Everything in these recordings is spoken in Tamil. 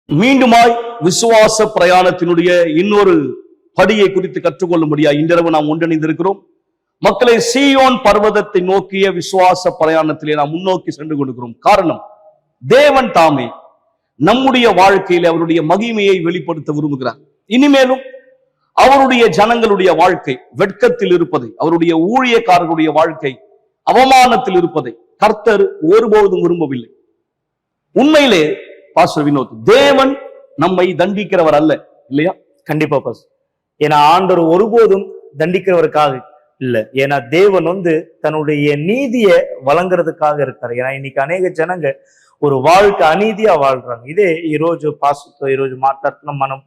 மீண்டுமாய் விசுவாச பிரயாணத்தினுடைய இன்னொரு படியை குறித்து கற்றுக்கொள்ள முடியாது. இன்றிரவு நாம் ஒன்றிணைந்திருக்கிறோம். மக்களை, சீயோன் பர்வதத்தை நோக்கிய விசுவாச பிரயாணத்திலே நாம் முன்னோக்கி சென்று கொண்டிருக்கிறோம். காரணம், தேவன் தாமே நம்முடைய வாழ்க்கையில அவருடைய மகிமையை வெளிப்படுத்த விரும்புகிறார். இனிமேலும் அவருடைய ஜனங்களுடைய வாழ்க்கை வெட்கத்தில் இருப்பதை, அவருடைய ஊழியக்காரர்களுடைய வாழ்க்கை அவமானத்தில் இருப்பதை கர்த்தர் ஒருபோதும் விரும்பவில்லை. உண்மையிலே பாஸ்டர் வினோத், தேவன் நம்மை தண்டிக்கிறவர் அல்ல, இல்லையா? கண்டிப்பா பாஸ்டர். ஏன்னா ஆண்டவர் ஒருபோதும் தண்டிக்கிறவருக்காக இல்ல. ஏன்னா தேவன் தன்னுடைய நீதியை வழங்குறதுக்காக இருக்காரு. ஏன்னா இன்னைக்கு அநேக ஜனங்க ஒரு வாழ்க்கை అనీతిగా வாழ்றாங்க. ఇదే ఈ రోజు పాస్టర్తో ఈ రోజు మాట్లాడుతున్నాం. మనం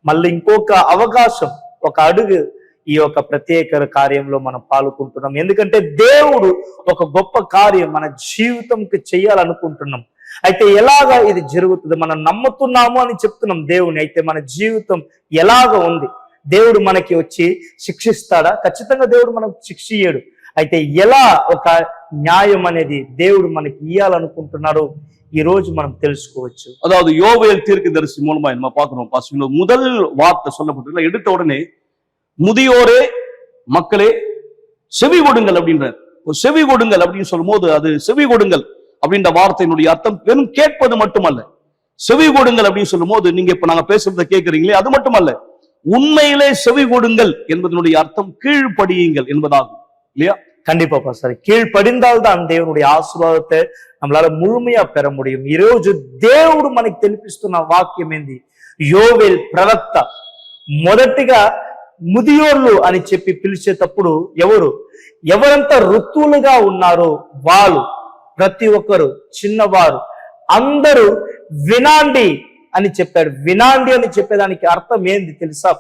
మళ్ళీ ఇంకొక అవకాశం, ఒక అడుగు ఈ యొక్క ప్రత్యేక కార్యంలో మనం పాల్గొంటున్నాం. ఎందుకంటే దేవుడు ఒక గొప్ప కార్యం మన జీవితంకి చేయాలనుకుంటున్నాం. అయితే ఎలాగా ఇది జరుగుతుంది? మనం నమ్ముతున్నాము అని చెప్తున్నాం దేవుని. అయితే మన జీవితం ఎలాగ ఉంది? దేవుడు మనకి వచ్చి శిక్షిస్తాడా? ఖచ్చితంగా దేవుడు మనకు శిక్ష ఇయ్యడు. అయితే ఎలా ఒక న్యాయం అనేది దేవుడు మనకి ఇయ్యాలనుకుంటున్నారో ఈ రోజు మనం తెలుసుకోవచ్చు. அதாவது யோவேல் தீர்க்கதரிசி மூலமா நம்ம பார்க்கிறோம். பாஸ்டர், முதல் வார்த்தை சொல்லப்பட்டிருக்கல, எடுத்த உடனே முதியோரே மக்களே செவி கொடுங்கள் அப்படின்றார். செவி கொடுங்கள் அப்படின்னு சொல்லும் போது, அது செவி கொடுங்கள் அப்படின்ற வார்த்தையினுடைய அர்த்தம் வெறும் கேட்பது மட்டுமல்ல. செவி கொடுங்கள் அப்படின்னு சொல்லும் போது, நீங்க இப்ப நாங்க பேசுறத கேட்கறீங்களே, அது மட்டுமல்ல, உண்மையிலே செவி கொடுங்கள் என்பதனுடைய அர்த்தம் கீழ்ப்படியுங்கள் என்பதாகும், இல்லையா? கண்டிப்பா பாஸ்டர். கீழ்ப்படிந்தால் தான் దేవునుடைய ఆశీర్వాదத்தை நம்மளால ముழுமையா பெற முடியும். ఈ రోజు దేవుడు మనకి తెలిపిస్తున్న వాక్యం ఏంది? యోవేల్ ప్రవక్త మొదటిగా ముదియోర్లు అని చెప్పి పిలిచేటప్పుడు ఎవరంతా ఋతువులుగా ఉన్నారో వాళ్ళు, ప్రతి ఒక్కరు, చిన్నవారు అందరూ వినాండి అని చెప్పాడు. వినాండి అని చెప్పేదానికి అర్థం ఏంది తెలుసా?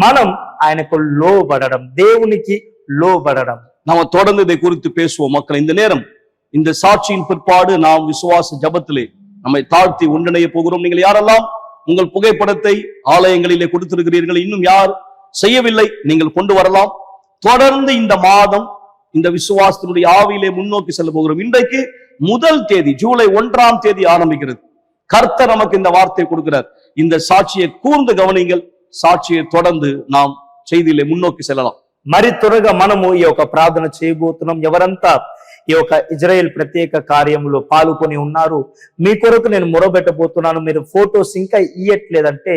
మనం ఆయనకు లోబడడం, దేవునికి లోబడడం. நாம தொடர்ந்து இதை குறித்து பேசுவோம். மக்கள், இந்த நேரம், இந்த சாட்சியின் பிற்பாடு நாம் விசுவாச ஜபத்திலே நம்மை தாழ்த்தி ஒன்றிணைய போகிறோம். நீங்கள் யாரெல்லாம் உங்கள் புகைப்படத்தை ஆலயங்களிலே கொடுத்திருக்கிறீர்கள், இன்னும் யார் செய்யவில்லை, நீங்கள் கொண்டு வரலாம். தொடர்ந்து இந்த மாதம் இந்த விசுவாசத்தினுடைய ஆவியிலே முன்னோக்கி செல்ல போகிறோம். இன்றைக்கு முதல் தேதி, ஜூலை 1ஆம் தேதி ஆரம்பிக்கிறது. கர்த்தர் நமக்கு இந்த வார்த்தை கொடுக்கிறார். இந்த சாட்சியை கூர்ந்து கவனிங்கள். சாட்சியை தொடர்ந்து நாம் செய்தியிலே முன்னோக்கி செல்லலாம். మరి త్వరగా మనము ఈ యొక్క ప్రార్థన చేయబోతున్నాం. ఎవరంతా ఈ యొక్క ఇజ్రాయెల్ ప్రత్యేక కార్యంలో పాల్గొని ఉన్నారు, మీ కొరకు నేను మొరబెట్టబోతున్నాను. మీరు ఫోటోస్ ఇంకా ఇయ్యట్లేదంటే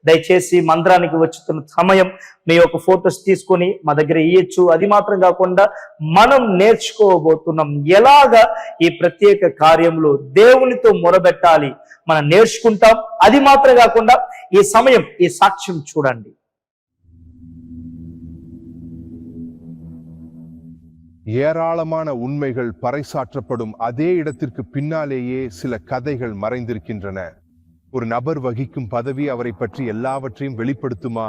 దయచేసి మందిరానికి వచ్చుతున్న సమయం మీ యొక్క ఫోటోస్ తీసుకొని మా దగ్గర ఇయ్యొచ్చు. అది మాత్రం కాకుండా మనం నేర్చుకోబోతున్నాం ఎలాగా ఈ ప్రత్యేక కార్యంలో దేవునితో మొరబెట్టాలి, మనం నేర్చుకుంటాం. అది మాత్రం కాకుండా ఈ సమయం, ఈ సాక్ష్యం చూడండి. ஏராளமான உண்மைகள் பறைசாற்றப்படும் அதே இடத்திற்கு பின்னாலேயே சில கதைகள் மறைந்திருக்கின்றன. ஒரு நபர் வகிக்கும் பதவி அவரை பற்றி எல்லாவற்றையும் வெளிப்படுத்துமா?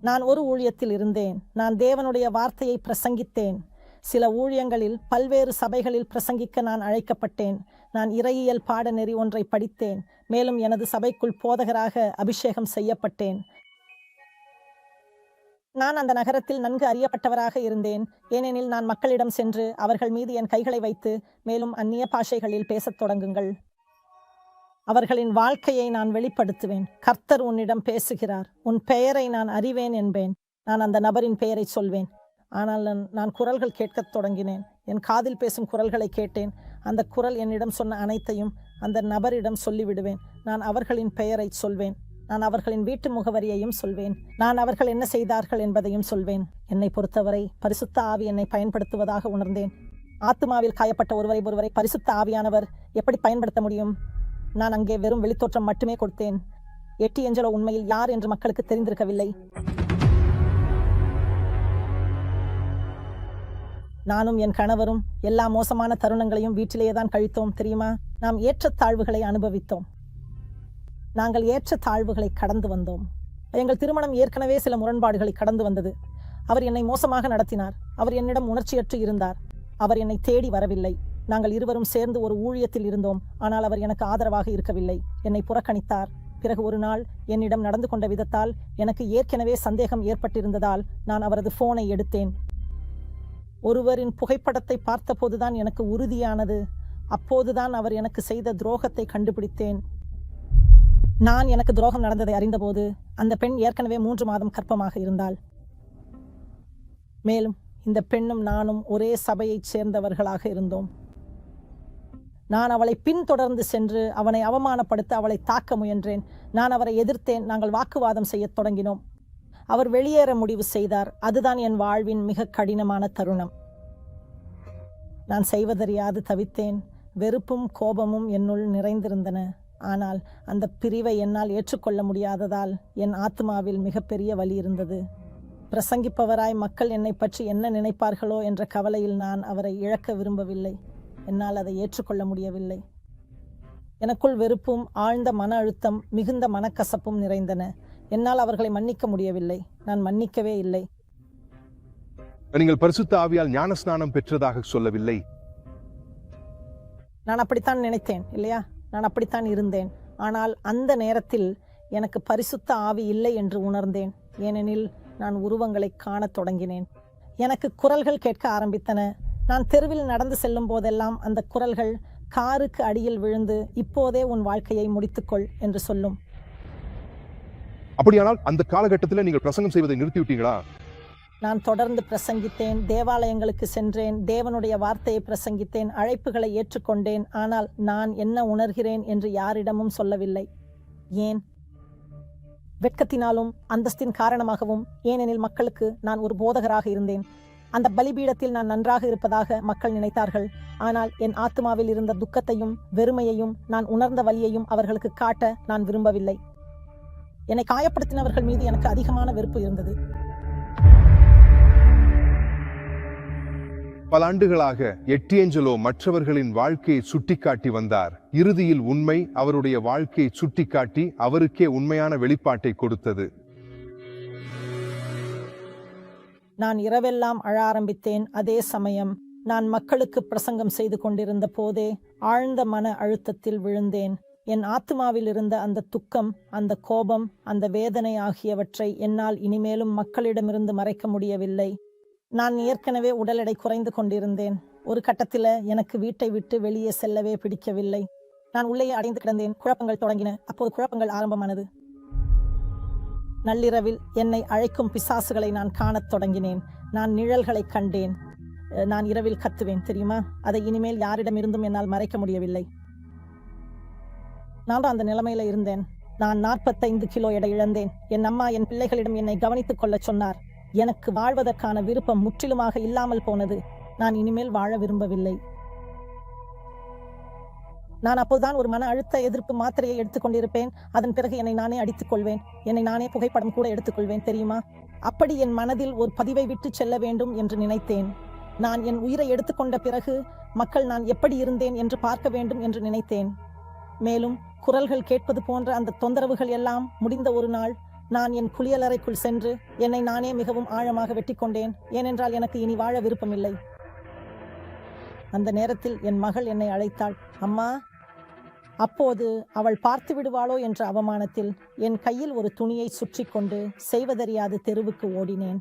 நான் ஒரு ஊழியத்தில் இருந்தேன். நான் தேவனுடைய வார்த்தையை பிரசங்கித்தேன். சில ஊழியங்களில், பல்வேறு சபைகளில் பிரசங்கிக்க நான் அழைக்கப்பட்டேன். நான் இறையியல் பாடநெறி ஒன்றை படித்தேன். மேலும் எனது சபைக்குள் போதகராக அபிஷேகம் செய்யப்பட்டேன். நான் அந்த நகரத்தில் நன்கு அறியப்பட்டவராக இருந்தேன். ஏனெனில் நான் மக்களிடம் சென்று அவர்கள் மீது என் கைகளை வைத்து, மேலும் அந்நிய பாஷைகளில் பேசத் தொடங்குங்கள், அவர்களின் வாழ்க்கையை நான் வெளிப்படுத்துவேன். கர்த்தர் உன்னிடம் பேசுகிறார், உன் பெயரை நான் அறிவேன் என்பேன். நான் அந்த நபரின் பெயரை சொல்வேன். ஆனால் நான் குரல்கள் கேட்கத் தொடங்கினேன். என் காதில் பேசும் குரல்களை கேட்டேன். அந்த குரல் என்னிடம் சொன்ன அனைத்தையும் அந்த நபரிடம் சொல்லிவிடுவேன். நான் அவர்களின் பெயரை சொல்வேன். நான் அவர்களின் வீட்டு முகவரியையும் சொல்வேன். நான் அவர்கள் என்ன செய்தார்கள் என்பதையும் சொல்வேன். என்னை பொறுத்தவரை பரிசுத்த ஆவி என்னை பயன்படுத்துவதாக உணர்ந்தேன். ஆத்துமாவில் காயப்பட்ட ஒருவரை பரிசுத்த ஆவியானவர் எப்படி பயன்படுத்த முடியும்? நான் அங்கே வெறும் வெளித்தோற்றம் மட்டுமே கொடுத்தேன். எட்டி ஏஞ்சலோ உண்மையில் யார் என்று மக்களுக்கு தெரிந்திருக்கவில்லை. நானும் என் கணவரும் எல்லா மோசமான தருணங்களையும் வீட்டிலேயே தான் கழித்தோம், தெரியுமா? நாம் ஏற்றத்தாழ்வுகளை அனுபவித்தோம். நாங்கள் ஏற்ற தாழ்வுகளை கடந்து வந்தோம். எங்கள் திருமணம் ஏற்கனவே சில முரண்பாடுகளை கடந்து வந்தது. அவர் என்னை மோசமாக நடத்தினார். அவர் என்னிடம் உணர்ச்சியற்று இருந்தார். அவர் என்னை தேடி வரவில்லை. நாங்கள் இருவரும் சேர்ந்து ஒரு ஊழியத்தில் இருந்தோம். ஆனால் அவர் எனக்கு ஆதரவாக இருக்கவில்லை. என்னை புறக்கணித்தார். பிறகு ஒரு நாள் என்னிடம் நடந்து கொண்ட விதத்தால் எனக்கு ஏற்கனவே சந்தேகம் ஏற்பட்டிருந்ததால் நான் அவரது போனை எடுத்தேன். ஒருவரின் புகைப்படத்தை பார்த்தபோதுதான் எனக்கு உறுதியானது. அப்போதுதான் அவர் எனக்கு செய்த துரோகத்தை கண்டுபிடித்தேன். நான் எனக்கு துரோகம் நடந்ததை அறிந்தபோது அந்த பெண் ஏற்கனவே 3 மாதம் கர்ப்பமாக இருந்தாள். மேலும் இந்த பெண்ணும் நானும் ஒரே சபையைச் சேர்ந்தவர்களாக இருந்தோம். நான் அவளை பின்தொடர்ந்து சென்று அவனை அவமானப்படுத்த அவளை தாக்க முயன்றேன். நான் அவரை எதிர்த்தேன். நாங்கள் வாக்குவாதம் செய்யத் தொடங்கினோம். அவர் வெளியேற முடிவு செய்தார். அதுதான் என் வாழ்வின் மிக கடினமான தருணம். நான் செய்வதறியாது தவித்தேன். வெறுப்பும் கோபமும் என்னுள் நிறைந்திருந்தன. ஆனால் அந்த பிரிவை என்னால் ஏற்றுக்கொள்ள முடியாததால் என் ஆத்மாவில் மிகப்பெரிய வலி இருந்தது. பிரசங்கிப்பவராய் மக்கள் என்னை பற்றி என்ன நினைப்பார்களோ என்ற கவலையில் நான் அவரை இழக்க விரும்பவில்லை. என்னால் அதை ஏற்றுக்கொள்ள முடியவில்லை. எனக்குள் வெறுப்பும் ஆழ்ந்த மன அழுத்தம் மிகுந்த மனக்கசப்பும் நிறைந்தன. என்னால் அவர்களை மன்னிக்க முடியவில்லை. நான் மன்னிக்கவே இல்லை. நீங்கள் பரிசுத்த ஆவியால் ஞானஸ்நானம் பெற்றதாக சொல்லவில்லை. நான் அப்படித்தான் நினைத்தேன் இல்லையா? நான் அப்படித்தான் இருந்தேன். ஆனால் அந்த நேரத்தில் எனக்கு பரிசுத்த ஆவி இல்லை என்று உணர்ந்தேன். ஏனெனில் நான் உருவங்களை காணத் தொடங்கினேன். எனக்கு குரல்கள் கேட்க ஆரம்பித்தன. நான் தெருவில் நடந்து செல்லும் போதெல்லாம் அந்த குரல்கள் காருக்கு அடியில் விழுந்து, இப்போதே உன் வாழ்க்கையை முடித்துக்கொள் என்று சொல்லும். அப்படியானால் அந்த காலகட்டத்தில் நீங்கள் பிரசங்கம் செய்வதை நிறுத்திவிட்டீங்களா? நான் தொடர்ந்து பிரசங்கித்தேன். தேவாலயங்களுக்கு சென்றேன். தேவனுடைய வார்த்தையை பிரசங்கித்தேன். அழைப்புகளை ஏற்றுக்கொண்டேன். ஆனால் நான் என்ன உணர்கிறேன் என்று யாரிடமும் சொல்லவில்லை. ஏன்? வெட்கத்தினாலும் அந்தஸ்தின் காரணமாகவும். ஏனெனில் மக்களுக்கு நான் ஒரு போதகராக இருந்தேன். அந்த பலிபீடத்தில் நான் நன்றாக இருப்பதாக மக்கள் நினைத்தார்கள். ஆனால் என் ஆத்மாவில் இருந்த துக்கத்தையும் வெறுமையையும் நான் உணர்ந்த வலியையும் அவர்களுக்கு காட்ட நான் விரும்பவில்லை. என்னை காயப்படுத்தினவர்கள் மீது எனக்கு அதிகமான வெறுப்பு இருந்தது. பல ஆண்டுகளாக எட்டியஞ்சலோ மற்றவர்களின் வாழ்க்கையை சுட்டிக்காட்டி வந்தார். இறுதியில் உண்மை அவருடைய வாழ்க்கையை சுட்டிக்காட்டி அவருக்கே உண்மையான வெளிப்பாட்டை கொடுத்தது. நான் இரவெல்லாம் அழ ஆரம்பித்தேன். அதே சமயம் நான் மக்களுக்கு பிரசங்கம் செய்து கொண்டிருந்த போதே ஆழ்ந்த மன அழுத்தத்தில் விழுந்தேன். என் ஆத்மாவில் இருந்த அந்த துக்கம், அந்த கோபம், அந்த வேதனை ஆகியவற்றை என்னால் இனிமேலும் மக்களிடமிருந்து மறைக்க முடியவில்லை. நான் ஏற்கனவே உடல் எடை குறைந்து கொண்டிருந்தேன். ஒரு கட்டத்தில் எனக்கு வீட்டை விட்டு வெளியே செல்லவே பிடிக்கவில்லை. நான் உள்ளே அடைந்து கிடந்தேன். குழப்பங்கள் தொடங்கின. அப்போது குழப்பங்கள் ஆரம்பமானது. நள்ளிரவில் என்னை அழைக்கும் பிசாசுகளை நான் காணத் தொடங்கினேன். நான் நிழல்களை கண்டேன். நான் இரவில் கத்துவேன் தெரியுமா? அதை இனிமேல் யாரிடமிருந்தும் என்னால் மறைக்க முடியவில்லை. நான் அந்த நிலைமையில இருந்தேன். நான் 45 கிலோ எடை இழந்தேன். என் அம்மா என் பிள்ளைகளிடம் என்னை கவனித்துக் கொள்ள சொன்னார். எனக்கு வாழ்வதற்கான விருப்பம் முற்றிலுமாக இல்லாமல் போனது. நான் இனிமேல் வாழ விரும்பவில்லை. நான் அப்போதுதான் ஒரு மன அழுத்த எதிர்ப்பு மாத்திரையை எடுத்துக்கொண்டிருப்பேன். அதன் பிறகு என்னை நானே அடித்துக் கொள்வேன். என்னை நானே புகைப்படம் கூட எடுத்துக்கொள்வேன் தெரியுமா? அப்படி என் மனதில் ஒரு பதிவை விட்டு செல்ல வேண்டும் என்று நினைத்தேன். நான் என் உயிரை எடுத்துக்கொண்ட பிறகு மக்கள் நான் எப்படி இருந்தேன் என்று பார்க்க வேண்டும் என்று நினைத்தேன். மேலும் குரல்கள் கேட்பது போன்ற அந்த தொந்தரவுகள் எல்லாம் முடிந்த ஒரு நாள் நான் என் குளியலறைக்குள் சென்று என்னை நானே மிகவும் ஆழமாக வெட்டி கொண்டேன். ஏனென்றால் எனக்கு இனி வாழ விருப்பமில்லை. அந்த நேரத்தில் என் மகள் என்னை அழைத்தாள். அம்மா. அப்போது அவள் பார்த்து விடுவாளோ என்ற அவமானத்தில் என் கையில் ஒரு துணியை சுற்றி கொண்டு செய்வதறியாது தெருவுக்கு ஓடினேன்.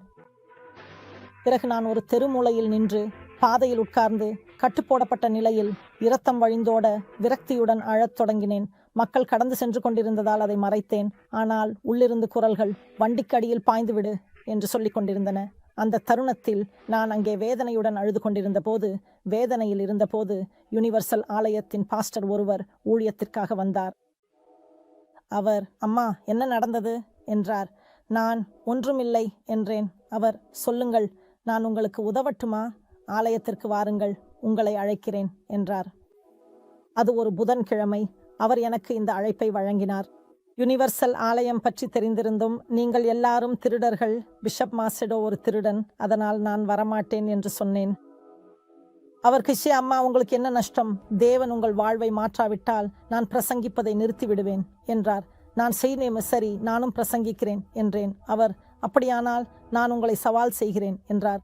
பிறகு நான் ஒரு தெருமூலையில் நின்று பாதையில் உட்கார்ந்து கட்டுப்போடப்பட்ட நிலையில் இரத்தம் வழிந்தோட விரக்தியுடன் அழத் தொடங்கினேன். மக்கள் கடந்து சென்று கொண்டிருந்ததால் அதை மறைத்தேன். ஆனால் உள்ளிருந்து குரல்கள் வண்டிக்கடியில் பாய்ந்துவிடு என்று சொல்லிக் கொண்டிருந்தன. அந்த தருணத்தில் நான் அங்கே வேதனையுடன் அழுது கொண்டிருந்த போது, வேதனையில் இருந்தபோது யுனிவர்சல் ஆலயத்தின் பாஸ்டர் ஒருவர் ஊழியத்திற்காக வந்தார். அவர், அம்மா என்ன நடந்தது என்றார். நான் ஒன்றுமில்லை என்றேன். அவர், சொல்லுங்கள், நான் உங்களுக்கு உதவட்டுமா? ஆலயத்திற்கு வாருங்கள், உங்களை அழைக்கிறேன் என்றார். அது ஒரு புதன்கிழமை. அவர் எனக்கு இந்த அழைப்பை வழங்கினார். யுனிவர்சல் ஆலயம் பற்றி தெரிந்திருந்தும் நீங்கள் எல்லாரும் திருடர்கள், பிஷப் மாசெடோ ஒரு திருடன், அதனால் நான் வரமாட்டேன் என்று சொன்னேன். அவர், கிஷே அம்மா, உங்களுக்கு என்ன நஷ்டம்? தேவன் உங்கள் வாழ்வை மாற்றாவிட்டால் நான் பிரசங்கிப்பதை நிறுத்திவிடுவேன் என்றார். நான் செய்தேன், சரி, நானும் பிரசங்கிக்கிறேன் என்றேன். அவர், அப்படியானால் நான் உங்களை சவால் செய்கிறேன் என்றார்.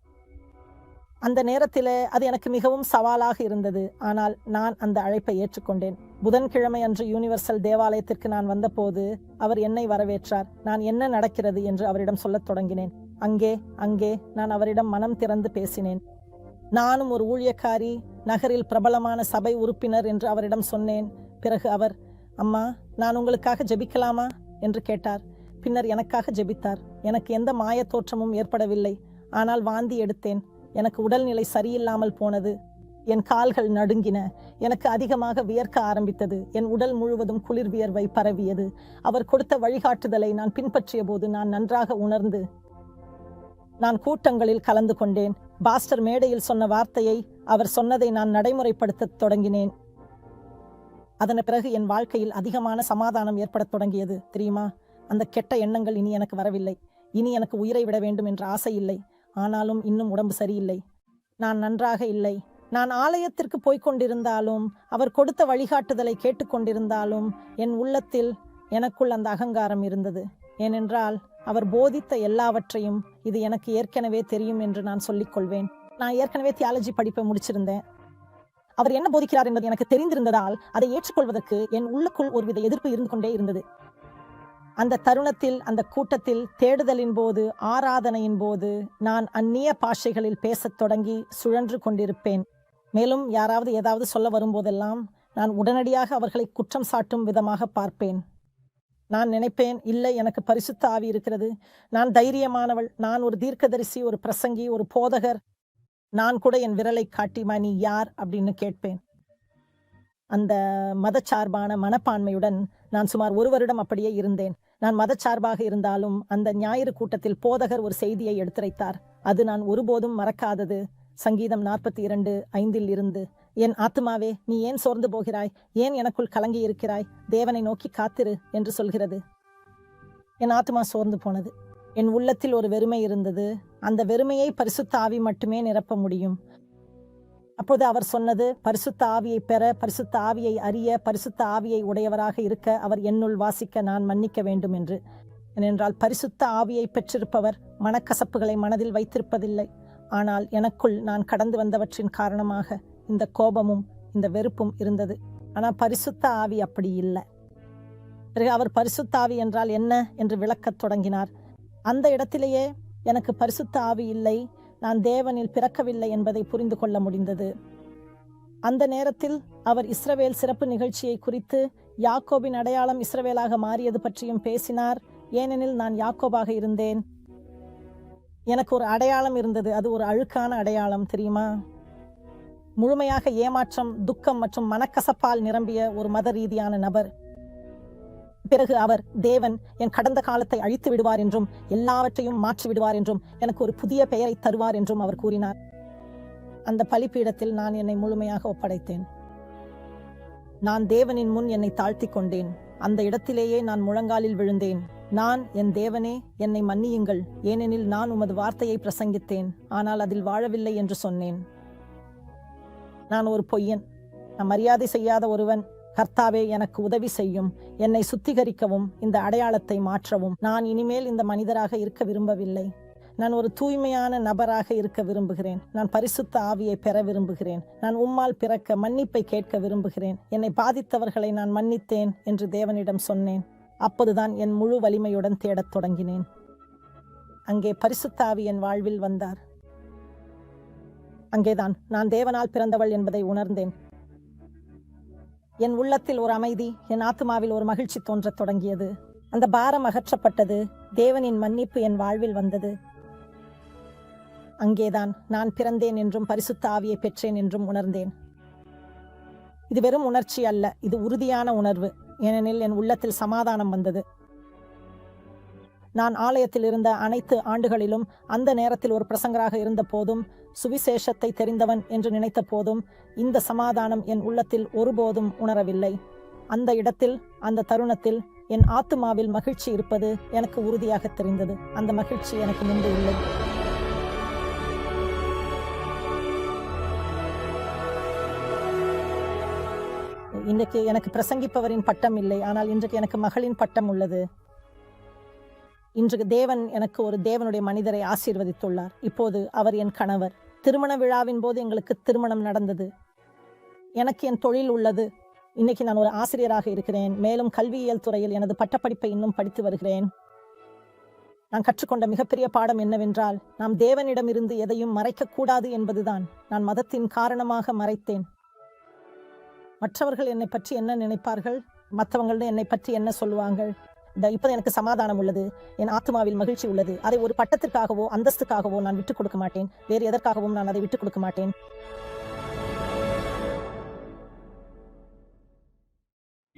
அந்த நேரத்தில் அது எனக்கு மிகவும் சவாலாக இருந்தது. ஆனால் நான் அந்த அழைப்பை ஏற்றுக்கொண்டேன். புதன்கிழமை அன்று யூனிவர்சல் தேவாலயத்திற்கு நான் வந்தபோது அவர் என்னை வரவேற்றார். நான் என்ன நடக்கிறது என்று அவரிடம் சொல்லத் தொடங்கினேன். அங்கே நான் அவரிடம் மனம் திறந்து பேசினேன். நானும் ஒரு ஊழியக்காரி, நகரில் பிரபலமான சபை உறுப்பினர் என்று அவரிடம் சொன்னேன். பிறகு அவர், அம்மா, நான் உங்களுக்காக ஜெபிக்கலாமா என்று கேட்டார். பின்னர் எனக்காக ஜெபித்தார். எனக்கு எந்த மாயத் தோற்றமும் ஏற்படவில்லை. ஆனால் வாந்தி எடுத்தேன். எனக்கு உடல்நிலை சரியில்லாமல் போனது. என் கால்கள் நடுங்கின. எனக்கு அதிகமாக வியர்க்க ஆரம்பித்தது. என் உடல் முழுவதும் குளிர் வியர்வை பரவியது. அவர் கொடுத்த வழிகாட்டுதலை நான் பின்பற்றிய போது நான் நன்றாக உணர்ந்து நான் கூட்டங்களில் கலந்து கொண்டேன். பாஸ்டர் மேடையில் சொன்ன வார்த்தையை அவர் சொன்னதை நான் நடைமுறைப்படுத்தத் தொடங்கினேன். அதன் பிறகு என் வாழ்க்கையில் அதிகமான சமாதானம் ஏற்படத் தொடங்கியது. தெரியுமா, அந்த கெட்ட எண்ணங்கள் இனி எனக்கு வரவில்லை. இனி எனக்கு உயிரை விட வேண்டும் என்ற ஆசை இல்லை. ஆனாலும் இன்னும் உடம்பு சரியில்லை. நான் நன்றாக இல்லை. நான் ஆலயத்திற்கு போய்கொண்டிருந்தாலும், அவர் கொடுத்த வழிகாட்டுதலை கேட்டுக்கொண்டிருந்தாலும், என் உள்ளத்தில் எனக்குள் அந்த அகங்காரம் இருந்தது. ஏனென்றால் அவர் போதித்த எல்லாவற்றையும் இது எனக்கு ஏற்கனவே தெரியும் என்று நான் சொல்லிக்கொள்வேன். நான் ஏற்கனவே தியாலஜி படிப்பை முடிச்சிருந்தேன். அவர் என்ன போதிக்கிறார் என்பது எனக்கு தெரிந்திருந்ததால் அதை ஏற்றுக்கொள்வதற்கு என் உள்ளுக்குள் ஒருவித எதிர்ப்பு இருந்து கொண்டே இருந்தது. அந்த தருணத்தில், அந்த கூட்டத்தில், தேடுதலின் போது, ஆராதனையின் போது நான் அந்நிய பாஷைகளில் பேசத் தொடங்கி சுழன்று கொண்டிருப்பேன். மேலும் யாராவது ஏதாவது சொல்ல வரும்போதெல்லாம் நான் உடனடியாக அவர்களை குற்றம் சாட்டும் விதமாக பார்ப்பேன். நான் நினைப்பேன், இல்லை, எனக்கு பரிசுத்த ஆவி இருக்கிறது. நான் தைரியமானவள். நான் ஒரு தீர்க்கதரிசி, ஒரு பிரசங்கி, ஒரு போதகர். நான் கூட என் விரலை காட்டி, நீ யார் அப்படின்னு கேட்பேன். அந்த மதச்சார்பான மனப்பான்மையுடன் நான் சுமார் 1 வருடம் அப்படியே இருந்தேன். நான் மதச்சார்பாக இருந்தாலும் அந்த ஞாயிறு கூட்டத்தில் போதகர் ஒரு செய்தியை எடுத்துரைத்தார். அது நான் ஒருபோதும் மறக்காதது. சங்கீதம் 42:5 இருந்து, என் ஆத்துமாவே, நீ ஏன் சோர்ந்து போகிறாய்? ஏன் எனக்குள் கலங்கி இருக்கிறாய்? தேவனை நோக்கி காத்திரு என்று சொல்கிறது. என் ஆத்துமா சோர்ந்து போனது. என் உள்ளத்தில் ஒரு வெறுமை இருந்தது. அந்த வெறுமையை பரிசுத்த ஆவி மட்டுமே நிரப்ப முடியும். அப்போது அவர் சொன்னது, பரிசுத்த ஆவியை பெற, பரிசுத்த ஆவியை அறிய, பரிசுத்த ஆவியை உடையவராக இருக்க அவர் என்னுள் வாசிக்க நான் மன்னிக்க வேண்டும் என்று. ஏனென்றால் பரிசுத்த ஆவியை பெற்றிருப்பவர் மனக்கசப்புகளை மனதில் வைத்திருப்பதில்லை. ஆனால் எனக்குள் நான் கடந்து வந்தவற்றின் காரணமாக இந்த கோபமும் இந்த வெறுப்பும் இருந்தது. ஆனால் பரிசுத்த ஆவி அப்படி இல்லை. பிறகு அவர் பரிசுத்த ஆவி என்றால் என்ன என்று விளக்கத் தொடங்கினார். அந்த இடத்திலேயே எனக்கு பரிசுத்த ஆவி இல்லை, நான் தேவனில் பிறக்கவில்லை என்பதை புரிந்து கொள்ள முடிந்தது. அந்த நேரத்தில் அவர் இஸ்ரவேல் சிறப்பு நிகழ்ச்சியை குறித்து, யாக்கோபின் அடையாளம் இஸ்ரவேலாக மாறியது பற்றியும் பேசினார். ஏனெனில் நான் யாக்கோபாக இருந்தேன். எனக்கு ஒரு அடையாளம் இருந்தது. அது ஒரு அழுக்கான அடையாளம், தெரியுமா? முழுமையாக ஏமாற்றம், துக்கம் மற்றும் மனக்கசப்பால் நிரம்பிய ஒரு மத ரீதியான நபர். பிறகு அவர், தேவன் என் கடந்த காலத்தை அழித்து விடுவார் என்றும் எல்லாவற்றையும் மாற்றி விடுவார் என்றும் எனக்கு ஒரு புதிய பெயரை தருவார் என்றும் அவர் கூறினார். அந்த பலிபீடத்தில் நான் என்னை முழுமையாக ஒப்படைத்தேன். நான் தேவனின் முன் என்னை தாழ்த்தி கொண்டேன். அந்த இடத்திலேயே நான் முழங்காலில் விழுந்தேன். நான், என் தேவனே, என்னை மன்னியுங்கள், ஏனெனில் நான் உமது வார்த்தையை பிரசங்கித்தேன், ஆனால் அதில் வாழவில்லை என்று சொன்னேன். நான் ஒரு பொய்யன், நான் மரியாதை செய்யாத ஒருவன். கர்த்தாவே, எனக்கு உதவி செய்யும், என்னை சுத்திகரிக்கவும், இந்த அடையாளத்தை மாற்றவும். நான் இனிமேல் இந்த மனிதராக இருக்க விரும்பவில்லை. நான் ஒரு தூய்மையான நபராக இருக்க விரும்புகிறேன். நான் பரிசுத்த ஆவியை பெற விரும்புகிறேன். நான் உம்மால் பிறக்க மன்னிப்பை கேட்க விரும்புகிறேன். என்னை பாதித்தவர்களை நான் மன்னித்தேன் என்று தேவனிடம் சொன்னேன். அப்போதுதான் என் முழு வலிமையுடன் தேடத் தொடங்கினேன். அங்கே பரிசுத்த ஆவி என் வாழ்வில் வந்தார். அங்கேதான் நான் தேவனால் பிறந்தவள் என்பதை உணர்ந்தேன். என் உள்ளத்தில் ஒரு அமைதி, என் ஆத்துமாவில் ஒரு மகிழ்ச்சி தோன்றத் தொடங்கியது. அந்த பாரம் அகற்றப்பட்டது. தேவனின் மன்னிப்பு என் வாழ்வில் வந்தது. அங்கேதான் நான் பிறந்தேன் என்றும் பரிசுத்த ஆவியை பெற்றேன் என்றும் உணர்ந்தேன். இது வெறும் உணர்ச்சி அல்ல, இது உறுதியான உணர்வு. ஏனெனில் என் உள்ளத்தில் சமாதானம் வந்தது. நான் ஆலயத்தில் இருந்த அனைத்து ஆண்டுகளிலும், அந்த நேரத்தில் ஒரு பிரசங்கராக இருந்த போதும், சுவிசேஷத்தை தெரிந்தவன் என்று நினைத்த போதும், இந்த சமாதானம் என் உள்ளத்தில் ஒருபோதும் உணரவில்லை. அந்த இடத்தில், அந்த தருணத்தில் என் ஆத்துமாவில் மகிழ்ச்சி இருப்பது எனக்கு உறுதியாக தெரிந்தது. அந்த மகிழ்ச்சி எனக்கு முன்பு இல்லை. இன்றைக்கு எனக்கு பிரசங்கிப்பவரின் பட்டம் இல்லை, ஆனால் இன்றைக்கு எனக்கு மகளின் பட்டம் உள்ளது. இன்றைக்கு தேவன் எனக்கு ஒரு தேவனுடைய மனிதரை ஆசீர்வதித்துள்ளார். இப்போது அவர் என் கணவர். திருமண விழாவின் போது எங்களுக்கு திருமணம் நடந்தது. எனக்கு என் தொழில் உள்ளது. இன்னைக்கு நான் ஒரு ஆசிரியராக இருக்கிறேன். மேலும் கல்வியியல் துறையில் எனது பட்டப்படிப்பை இன்னும் படித்து வருகிறேன். நான் கற்றுக்கொண்ட மிகப்பெரிய பாடம் என்னவென்றால், நாம் தேவனிடமிருந்து எதையும் மறைக்கக்கூடாது என்பதுதான். நான் மதத்தின் காரணமாக மறைத்தேன். மற்றவர்கள் என்னை பற்றி என்ன நினைப்பார்கள், மற்றவங்க என்னை பற்றி என்ன சொல்லுவாங்க. இப்போது எனக்கு சமாதானம் உள்ளது, என் ஆத்மாவில் மகிழ்ச்சி உள்ளது. அதை ஒரு பட்டத்திற்காகவோ அந்தஸ்துக்காகவோ நான் விட்டுக் கொடுக்க மாட்டேன். வேறு எதற்காகவும் நான் அதை விட்டுக் கொடுக்க மாட்டேன்.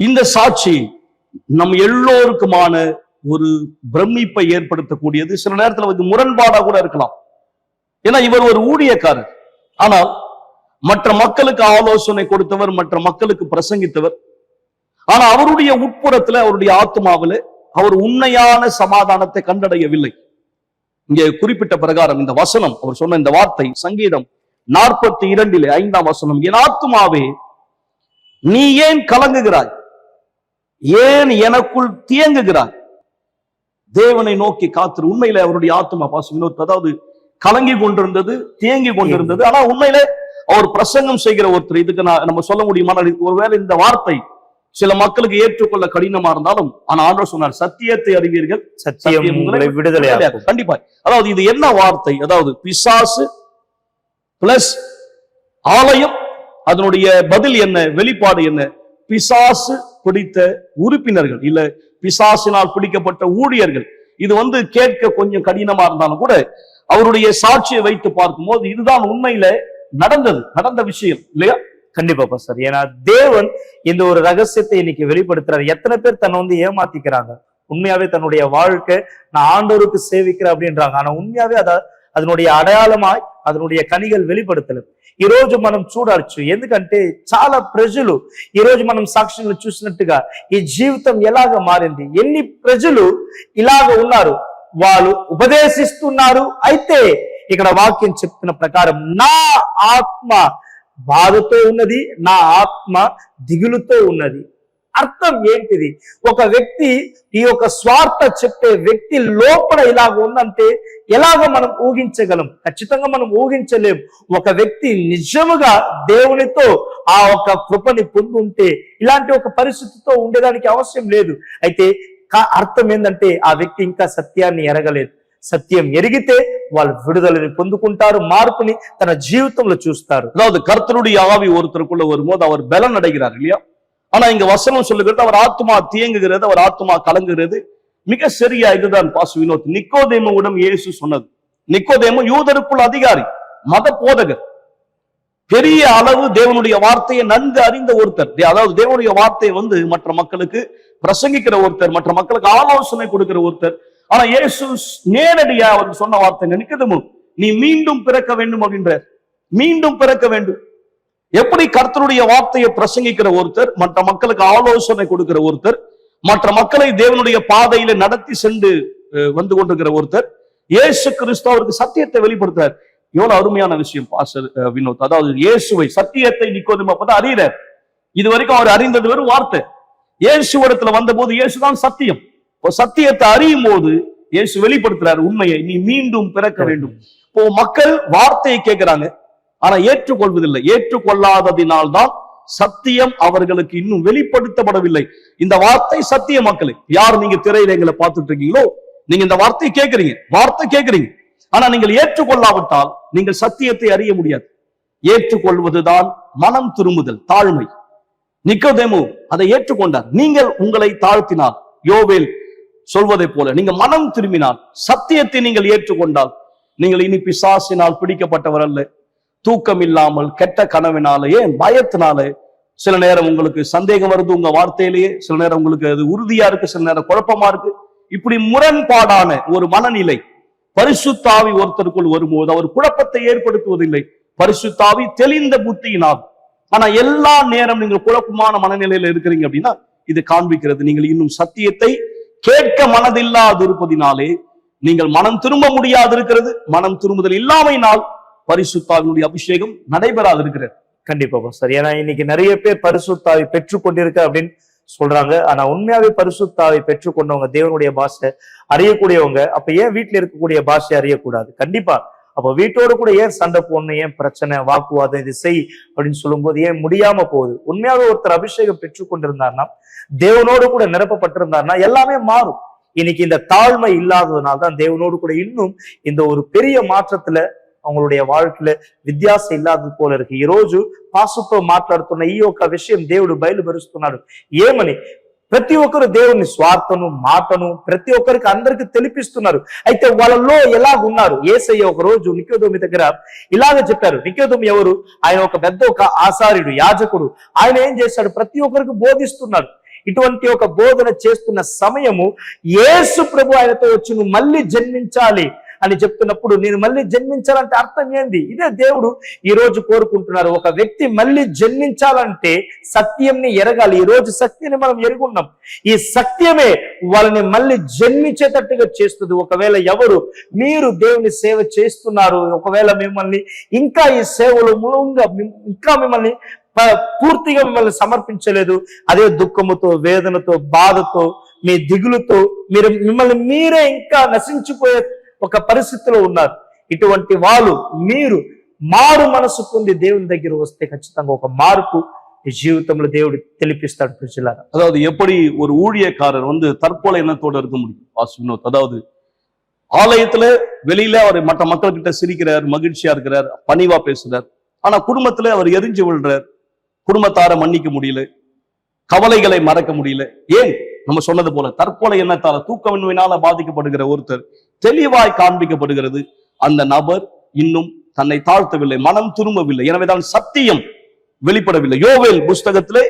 இந்த சாட்சி நம் எல்லோருக்குமான ஒரு பிரமிப்பை ஏற்படுத்தக்கூடியது. சில நேரத்தில் வந்து முரண்பாடா கூட இருக்கலாம். ஏன்னா இவர் ஒரு ஊழியக்காரர், ஆனால் மற்ற மக்களுக்கு ஆலோசனை கொடுத்தவர், மற்ற மக்களுக்கு பிரசங்கித்தவர். ஆனா அவருடைய உட்புறத்துல, அவருடைய ஆத்மாவில அவர் உண்மையான சமாதானத்தை கண்டடையவில்லை. இங்கே குறிப்பிட்ட பிரகாரம் இந்த வசனம், அவர் சொன்ன இந்த வார்த்தை சங்கீதம் 42 5ஆம் வசனம், என் ஆத்மாவே நீ ஏன் கலங்குகிறாய், ஏன் எனக்குள் தியங்குகிறாய், தேவனை நோக்கி காத்திரு. உண்மையில அவருடைய ஆத்மா அதாவது கலங்கி கொண்டிருந்தது, தியங்கி கொண்டிருந்தது. ஆனா உண்மையில அவர் பிரசங்கம் செய்கிற ஒருத்தர். இதுக்கு நம்ம சொல்ல முடியுமா, ஒருவேளை இந்த வார்த்தை சில மக்களுக்கு ஏற்றுக்கொள்ள கடினமா இருந்தாலும், ஆனா ஆண்டவர் சொன்னார், சத்தியத்தை அறிவீர்கள், சத்தியம் உங்களை விடுதலையாக்கும். கண்டிப்பா. அதாவது இது என்ன வார்த்தை, அதாவது பிசாசு பிளஸ் ஆலயம், அதனுடைய பதில் என்ன, வெளிப்பாடு என்ன? பிசாசு பிடித்த உறுப்பினர்கள், இல்ல பிசாசினால் பிடிக்கப்பட்ட ஊழியர்கள். இது வந்து கேட்க கொஞ்சம் கடினமா இருந்தாலும் கூட அவருடைய சாட்சியை வைத்து பார்க்கும்போது இதுதான் உண்மையில நடந்த விஷயம் இல்லையா? கண்டிப்பா பாஸ்டர். ஏன்னா தேவன் இந்த ஒரு ரகசியத்தை இன்னைக்கு வெளிப்படுத்துறாரு. எத்தனை பேர் தன்னை வந்து ஏமாத்திக்கிறாங்க, உண்மையாவே தன்னுடைய வாழ்க்கை நான் ஆண்டவருக்கு சேவிக்கிறேன் அப்படின்றாங்க. ஆனா உண்மையாவே அதனுடைய అడయాళమాய் அதனுடைய కనిగలు வெளிப்படுத்தలు. ఈ రోజు మనం చూడొచ్చు, ఎందుకంటే చాలా ప్రజలు ఈ రోజు మనం సాక్ష్యాలు చూసినట్టుగా ఈ జీవితం ఎలాగ మారింది, ఎన్ని ప్రజలు ఇలాగ ఉన్నారు, వాళ్ళు ఉపదేశిస్తున్నారు. అయితే ఇక్కడ వాక్యం చెప్తున్న ప్రకారం నా ఆత్మ బాధతో ఉన్నది, నా ఆత్మ దిగులుతో ఉన్నది. అర్థం ఏంటిది? ఒక వ్యక్తి, ఈ యొక్క స్వార్థ చెప్పే వ్యక్తి లోపల ఇలాగ ఉందంటే ఎలాగ మనం ఊహించగలం? ఖచ్చితంగా మనం ఊహించలేం. ఒక వ్యక్తి నిజముగా దేవునితో ఆ ఒక కృపని పొంది ఉంటే ఇలాంటి ఒక పరిస్థితితో ఉండేదానికి అవసరం లేదు. అయితే అర్థం ఏంటంటే ఆ వ్యక్తి ఇంకా సత్యాన్ని ఎరగలేదు. సత్యం ఎరిగితే వాళ్ళు విడుదలని పొందుకుంటారు, మార్పుని తన జీవితంలో చూస్తారు. அதாவது கர்த்தருடைய ஆவி ஒருத்தருக்குள்ள வரும்போது அவர் பலன் அடைகிறார் இல்லையா? ஆனா இங்க வசனம் சொல்லுகிறது, அவர் ஆத்மா தியங்குகிறது, அவர் ஆத்மா கலங்குகிறது. மிக சரியா இதுதான் பாஸ் வினோத் நிக்கோதேமுவிடம் இயேசு சொன்னது. நிக்கோதேமு யூதருக்குள் அதிகாரி, மத போதகர், பெரிய அளவு தேவனுடைய வார்த்தையை நன்கு அறிந்த ஒருத்தர். அதாவது தேவனுடைய வார்த்தையை வந்து மற்ற மக்களுக்கு பிரசங்கிக்கிற ஒருத்தர், மற்ற மக்களுக்கு ஆலோசனை கொடுக்கிற ஒருத்தர். ஆனா இயேசு நேரடியா அவருக்கு சொன்ன வார்த்தை, நிக்கோதேமு நீ மீண்டும் பிறக்க வேண்டும் அப்படின்ற. மீண்டும் பிறக்க வேண்டும். எப்படி கர்த்தருடைய வார்த்தையை பிரசங்கிக்கிற ஒருத்தர், மற்ற மக்களுக்கு ஆலோசனை கொடுக்கிற ஒருத்தர், மற்ற மக்களை தேவனுடைய பாதையில நடத்தி சென்று வந்து கொண்டிருக்கிற ஒருத்தர், இயேசு கிறிஸ்து அவருக்கு சத்தியத்தை வெளிப்படுத்துறார். எவ்வளவு அருமையான விஷயம் பாஸ்டர் வினோத். அதாவது இயேசுவை, சத்தியத்தை நிக்கோதேமு அப்பதான் அறிகிறார். இது வரைக்கும் அவர் அறிந்தது வெறும் வார்த்தை. இயேசுவிடத்துல வந்த போது இயேசுதான் சத்தியம். சத்தியத்தை அறியும் போது இயேசு வெளிப்படுத்துறார் உண்மையை, நீ மீண்டும் பிறக்க வேண்டும். இப்போ மக்கள் வார்த்தையை கேட்கிறாங்க, ஆனா ஏற்றுக்கொள்வதில்லை. ஏற்றுக்கொள்ளாததினால்தான் சத்தியம் அவர்களுக்கு இன்னும் வெளிப்படுத்தப்படவில்லை. இந்த வார்த்தை சத்திய மக்களே, யார் நீங்க திரையில எங்களை பார்த்துட்டு இருக்கீங்களோ, நீங்க இந்த வார்த்தையை கேட்கறீங்க, வார்த்தை கேட்கறீங்க, ஆனா நீங்கள் ஏற்றுக்கொள்ளாவிட்டால் நீங்கள் சத்தியத்தை அறிய முடியாது. ஏற்றுக்கொள்வதுதான் மனம் திரும்புதல், தாழ்மை. நிக்கோதேமு அதை ஏற்றுக்கொண்டார். நீங்கள் உங்களை தாழ்த்தினால், யோவேல் சொல்வதை போல நீங்க மனம் திரும்பினால், சத்தியத்தை நீங்கள் ஏற்றுக்கொண்டால், நீங்கள் இனி பிசாசினால் பிடிக்கப்பட்டவர் அல்ல. தூக்கம் இல்லாமல், கெட்ட கனவினாலேயே, பயத்தினாலே, சில நேரம் உங்களுக்கு சந்தேகம் வருது உங்க வார்த்தையிலேயே, சில நேரம் உங்களுக்கு அது உறுதியா இருக்கு, சில நேரம் குழப்பமா இருக்கு. இப்படி முரண்பாடான ஒரு மனநிலை பரிசுத்த ஆவி ஒருத்தருக்குள் வரும்போது அவர் குழப்பத்தை ஏற்படுத்துவதில்லை. பரிசுத்த ஆவி தெளிந்த புத்தியினால். ஆனா எல்லா நேரம் நீங்கள் குழப்பமான மனநிலையில இருக்கிறீங்க அப்படின்னா இது காண்பிக்கிறது நீங்கள் இன்னும் சத்தியத்தை கேட்க மனதில்லாது இருப்பதினாலே நீங்கள் மனம் திரும்ப முடியாது இருக்கிறது. மனம் திரும்புதல் இல்லாமையினால் பரிசுத்தாவினுடைய அபிஷேகம் நடைபெறாது இருக்கிறது. கண்டிப்பா பாஸ்டர். ஏன்னா இன்னைக்கு நிறைய பேர் பரிசுத்தாவை பெற்றுக்கொண்டிருக்க அப்படின்னு சொல்றாங்க. ஆனா உண்மையாவே பரிசுத்தாவை பெற்றுக்கொண்டவங்க, தேவனுடைய பாஷை அறியக்கூடியவங்க, அப்ப ஏன் வீட்டுல இருக்கக்கூடிய பாஷை அறியக்கூடாது? கண்டிப்பா. அப்ப வீட்டோடு கூட ஏன் சண்டை போடணும், ஏன் பிரச்சனை, வாக்குவாதம், இது செய் அப்படின்னு சொல்லும் போது ஏன் முடியாம போகுது? உண்மையாவே ஒருத்தர் அபிஷேகம் பெற்றுக்கொண்டிருந்தார்னா, தேவனோடு கூட நிரப்பப்பட்டிருந்தார்னா எல்லாமே மாறும். இன்னைக்கு இந்த தாழ்மை இல்லாததுனால தான் தேவனோடு கூட இன்னும் இந்த ஒரு பெரிய மாற்றத்துல அவங்களுடைய வாழ்க்கையில విద్యాసం ఇల్లాదు పోల ఇருக்கு. ఈ రోజు పాసుతో మాట్లాడుతున్న ఈ యొక్క విషయం దేవుడు బయలుపరుస్తున్నాడు. ఏమని? ప్రతి ఒక్కరు దేవుని స్వార్థను మాటను ప్రతి ఒక్కరికి అందరికి తెలిపిస్తున్నారు. అయితే వాళ్ళలో ఎలాగున్నారు? యేసయ్య ఒక రోజు నికోదేము దగ్గర ఇలాగ చెప్పారు. నికోదేము ఎవరు? ఆయన ఒక పెద్ద ఒక ఆచార్యుడు, యాజకుడు. ఆయన ఏం చేశాడు? ప్రతి ఒక్కరికి బోధిస్తున్నాడు. ఇటువంటి ఒక బోధన చేస్తున్న సమయము యేసు ప్రభు ఆయనతో వచ్చి నువ్వు మళ్ళీ జన్మించాలి అని చెప్తున్నప్పుడు, నేను మళ్ళీ జన్మించాలంటే అర్థం ఏంది? ఇదే దేవుడు ఈ రోజు కోరుకుంటున్నారు. ఒక వ్యక్తి మళ్ళీ జన్మించాలంటే సత్యంని ఎరగాలి. ఈ రోజు సత్యాన్ని మనం ఎరుగున్నాం. ఈ సత్యమే వాళ్ళని మళ్ళీ జన్మించేటట్టుగా చేస్తుంది. ఒకవేళ ఎవరు మీరు దేవుని సేవ చేస్తున్నారు, ఒకవేళ మిమ్మల్ని ఇంకా ఈ సేవలు మూలంగా ఇంకా మిమ్మల్ని పూర్తిగా మిమ్మల్ని సమర్పించలేదు, అదే దుఃఖముతో, వేదనతో, బాధతో, మీ దిగులుతో మీరు మిమ్మల్ని మీరే ఇంకా నశించిపోయే ఒక పరిస్థితిలో ఉన్నారు. ఇటువంటి వాళ్ళు మీరు మారు మనసు పొంది దేవుని దగ్గర వస్తే ఖచ్చితంగా ఒక మార్పు జీవితంలో దేవుడు తెలిపిస్తాడు. ప్రజలారా, அதாவது எப்படி ஒரு ஊழியக்காரர் தற்கொலை எண்ணத்தோட இருக்க முடியும்? அதாவது ஆலயத்துல வெளியில அவர் மற்ற மக்கள் கிட்ட சிரிக்கிறார், மகிழ்ச்சியா இருக்கிறார், பணிவா பேசுறார். ஆனா குடும்பத்துல அவர் எரிஞ்சு விழுறார். குடும்பத்தார மன்னிக்க முடியல, கவலைகளை மறக்க முடியல. ஏன்? நம்ம சொன்னது போல தற்கொலை எண்ணத்தால, தூக்கமின்மையினால பாதிக்கப்படுகிற ஒருத்தர் தெளிவாய் காண்பிக்கப்படுகிறது. அந்த நபர் இன்னும் தன்னை தாழ்த்தவில்லை, மனம் திரும்பவில்லை. எனவேதான் சத்தியம் வெளிப்படவில்லை. யோவேல் புஸ்தகத்திலே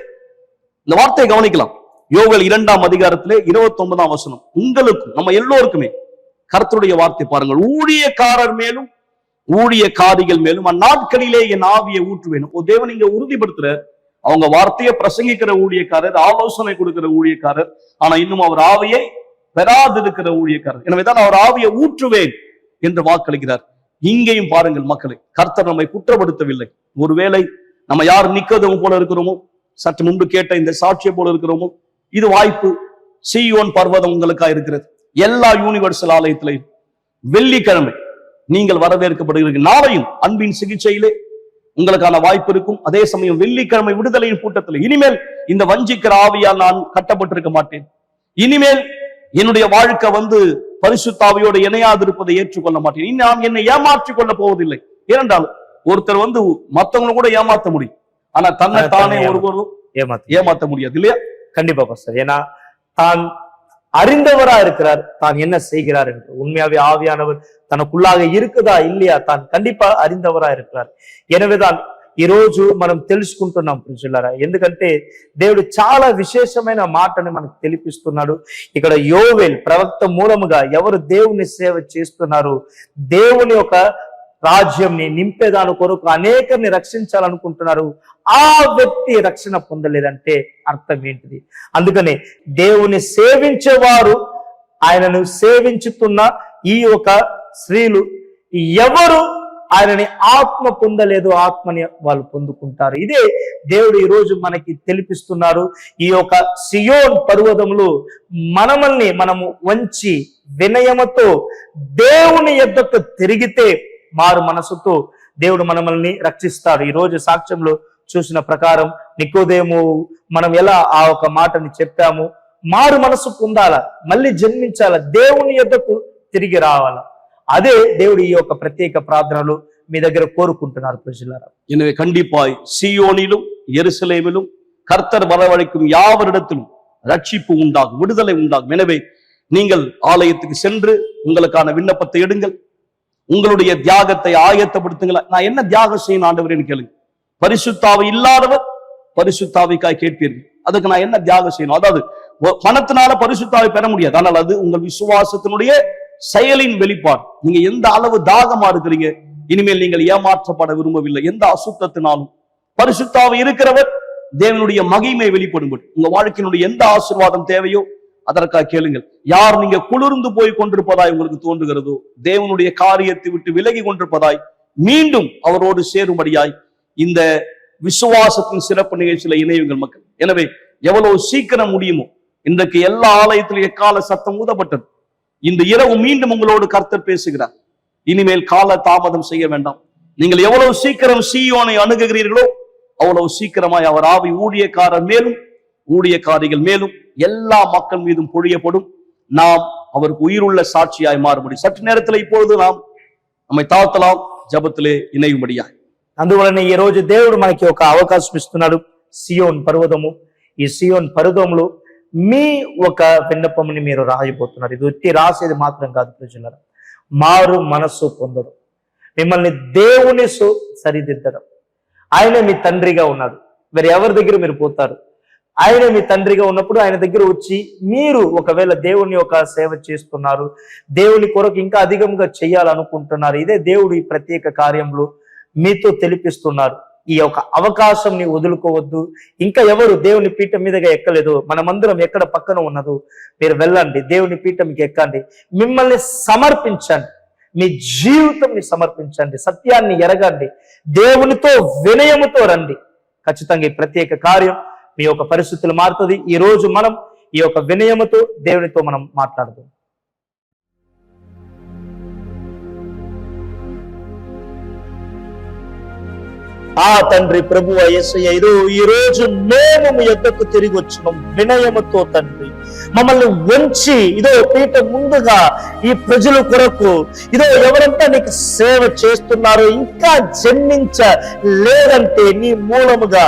இந்த வார்த்தையை கவனிக்கலாம். யோவேல் 2ஆம் அதிகாரத்திலே 29ஆம் வசனம். உங்களுக்கும் நம்ம எல்லோருக்குமே கர்த்தருடைய வார்த்தை பாருங்கள். ஊழியக்காரர் மேலும் ஊழியக்காரிகள் மேலும் அந்நாட்களிலே என் ஆவியை ஊற்றுவேன். தேவன் இங்க உறுதிப்படுத்துற, அவங்க வார்த்தையை பிரசங்கிக்கிற ஊழியக்காரர், ஆலோசனை கொடுக்கிற ஊழியக்காரர், ஆனா இன்னும் அவர் ஆவியை பெறாதிருக்கிற ஊழியக்காரர். எனவேதான் அவர் ஆவியை ஊற்றுவேன் என்று வாக்களிக்கிறார். இங்கேயும் பாருங்கள் மக்களை, கர்த்தர் நம்மை குற்றப்படுத்தவில்லை. ஒருவேளை நம்ம யார் நிக்கோதேமு போல இருக்கிறோமோ, சற்று முன்பு கேட்ட இந்த சாட்சியை போல இருக்கிறோமோ, இது வாய்ப்பு. சீயோன் பர்வதம் உங்களுக்கா இருக்கிறது. எல்லா யூனிவர்சல் ஆலயத்திலையும் வெள்ளிக்கிழமை நீங்கள் வரவேற்கப்படுகிறீர்கள். நாளையும் அன்பின் சிகிச்சையிலே உங்களுக்கான வாய்ப்பு இருக்கும். அதே சமயம் வெள்ளிக்கிழமை விடுதலையின் கூட்டத்தில் இனிமேல் இந்த வஞ்சிக்கிற ஆவியால் நான் கட்டப்பட்டிருக்க மாட்டேன். இனிமேல் என்னுடைய வாழ்க்கை பரிசுத்தாவியோடு இணையாதிருப்பதை ஏற்றுக்கொள்ள மாட்டேன். இனி நான் என்னை ஏமாற்றிக் கொள்ள போவதில்லை. ஏனென்றால் ஒருத்தர் மத்தவங்களை கூட ஏமாத்த முடியும், ஆனா தன்னை தானே ஒருவரும் ஏமாத்த முடியாது இல்லையா? கண்டிப்பா பாஸ்டர். ஏன்னா தான் அறிந்தவரா இருக்கிறார், தான் என்ன செய்கிறார் என்று. உண்மையாவே ஆவியானவர் తనకుల్లాగ இருக்குదా இல்லையா தான் கண்டிப்பா அறிந்தவరా இருக்கிறார். எனவேதான் ఈ రోజు మనం తెలుసుకుంటున్నాం ప్రియులారా. ఎందుకంటే దేవుడు చాలా విశేషమైన మాటని మనకు తెలిపిస్తున్నాడు. ఇక్కడ యోవేల్ ప్రవక్త మూలముగా ఎవరు దేవుని సేవ చేస్తున్నారు, దేవుని యొక్క రాజ్యంని నింపేదాని కొరకు అనేకరిని రక్షించాలనుకుంటున్నారు, ఆ వ్యక్తి రక్షణ పొందలేదంటే అర్థం ఏంటిది? అందుకనే దేవుని సేవించేవారు, ఆయనను సేవించుతున్న ఈ యొక్క స్త్రీలు ఎవరు ఆయనని ఆత్మ పొందలేదు, ఆత్మని వాళ్ళు పొందుకుంటారు. ఇదే దేవుడు ఈ రోజు మనకి తెలిపిస్తున్నారు. ఈ యొక్క సియోన్ పర్వతములు మనము వంచి వినయముతో దేవుని యొద్దకు తిరిగితే, మారు మనసుతో దేవుడు మనల్ని రక్షిస్తాడు. ఈ రోజు సాక్ష్యంలో చూసిన ప్రకారం నికోదేము మనం ఎలా ఆ ఒక మాటని చెప్పాము, మారు మనసు పొందాల, మళ్ళీ జన్మించాల, దేవుని యొద్దకు తిరిగి రావాల. அதே దేవుడు ఈ యొక్క ప్రత్యేక ప్రార్థనలు మీ దగ్గర కోరుకుంటున్నారు ప్రజలారా. எனவே கண்டிப்பாய் சீயோனிலும் எருசலேமிலும் கர்த்தர் வரவழைக்கும் யாவரிடத்திலும் ரட்சிப்பு உண்டாகும், விடுதலை உண்டாகும். எனவே நீங்கள் ஆலயத்துக்கு சென்று உங்களுக்கான விண்ணப்பத்தை எடுங்கள், உங்களுடைய தியாகத்தை ஆயத்தப்படுத்துங்கள். நான் என்ன தியாகம் செய்யணும் ஆண்டவரேன்னு கேளுங்க. பரிசுத்தாவி இல்லாதவர் பரிசுத்தாவிக்காய் கேட்பீர்கள். அதுக்கு நான் என்ன தியாகம் செய்யணும்? அதாவது பணத்தினால பரிசுத்தாவை பெற முடியாது, ஆனால் அது உங்கள் விசுவாசத்தினுடைய செயலின் வெளிப்பாடு. நீங்க எந்த அளவு தாகமா இருக்கிறீங்க, இனிமேல் நீங்கள் ஏமாற்றப்பட விரும்பவில்லை. எந்த அசுத்தத்தினாலும் பரிசுத்தாவி இருக்கிறவர் தேவனுடைய மகிமை வெளிப்படும்படி உங்க வாழ்க்கையினுடைய எந்த ஆசீர்வாதம் தேவையோ அதற்காக கேளுங்கள். யார் நீங்க குளிர்ந்து போய் கொண்டிருப்பதாய் உங்களுக்கு தோன்றுகிறதோ, தேவனுடைய காரியத்தை விட்டு விலகி கொண்டிருப்பதாய், மீண்டும் அவரோடு சேரும்படியாய் இந்த விசுவாசத்தின் சிறப்பு நிகழ்ச்சியில இணையுங்கள் மக்கள். எனவே எவ்வளவு சீக்கிரம் முடியுமோ, இன்றைக்கு எல்லா ஆலயத்திலும் எக்கால சத்தம் ஊதப்பட்டது. இந்த இரவு மீண்டும் உங்களோடு கர்த்தர் பேசுகிறார். இனிமேல் கால தாமதம் செய்ய வேண்டாம். நீங்கள் எவ்வளவு சீக்கிரம் சீயோனை அணுகுகிறீர்களோ அவ்வளவு சீக்கிரமாய் அவர் ஆவி ஊழியக்காரர் மேலும் ஊழியக்காரிகள் மேலும் எல்லா மக்கள் மீதும் பொழியப்படும். நாம் அவருக்கு உயிருள்ள சாட்சியாய் மாற முடியும். சற்று நேரத்தில் இப்பொழுது நாம் நம்மை தாழ்த்தலாம், ஜெபத்திலே இணையும்படியாய். అందువలన ఈ రోజు దేవుడు మనకి ఒక అవకాశం ఇస్తున్నాడు. సియోన్ పర్వతము, ఈ సియోన్ పర్వతంలో మీ ఒక విన్నపముని మీరు రాయబోతున్నారు. ఇది ఉట్టి రాసేది మాత్రం కాదు ప్రజలారా, మారు మనస్సు పొందడం, మిమ్మల్ని దేవుని సరిదిద్దడం. ఆయన మీ తండ్రిగా ఉన్నాడు, మరి ఎవరి దగ్గర మీరు పోతారు? ఆయన మీ తండ్రిగా ఉన్నప్పుడు ఆయన దగ్గర వచ్చి మీరు ఒకవేళ దేవుని యొక్క సేవ చేస్తున్నారు, దేవుని కొరకు ఇంకా అధికంగా చేయాలనుకుంటున్నారు, ఇదే దేవుడు ఈ ప్రత్యేక కార్యంలో మీతో తెలిపిస్తున్నారు. ఈ యొక్క అవకాశం ని వదులుకోవద్దు. ఇంకా ఎవరు దేవుని పీఠం మీదగా ఎక్కలేదు, మనమందరం ఎక్కడ పక్కన ఉన్నదో మీరు వెళ్ళండి, దేవుని పీఠంకి ఎక్కండి, మిమ్మల్ని సమర్పించండి, మీ జీవితంని సమర్పించండి, సత్యాన్ని ఎరగండి, దేవునితో వినయముతో రండి. ఖచ్చితంగా ఈ ప్రత్యేక కార్యం మీ యొక్క పరిస్థితులు మారుతుంది. ఈ రోజు మనం ఈ యొక్క వినయముతో దేవునితో మనం మాట్లాడదాం. తండ్రి ప్రభువా యేసయ్య, ఈ రోజు మేము మీ యొద్దకు తిరిగి వచ్చినాం వినయముతో తండ్రి. మమ్మల్ని వంచి పీఠ ముందుగా ఈ ప్రజల కొరకు ఎవరంతా నీకు సేవ చేస్తున్నారో, ఇంకా జన్మించ లేదంటే నీ మూలముగా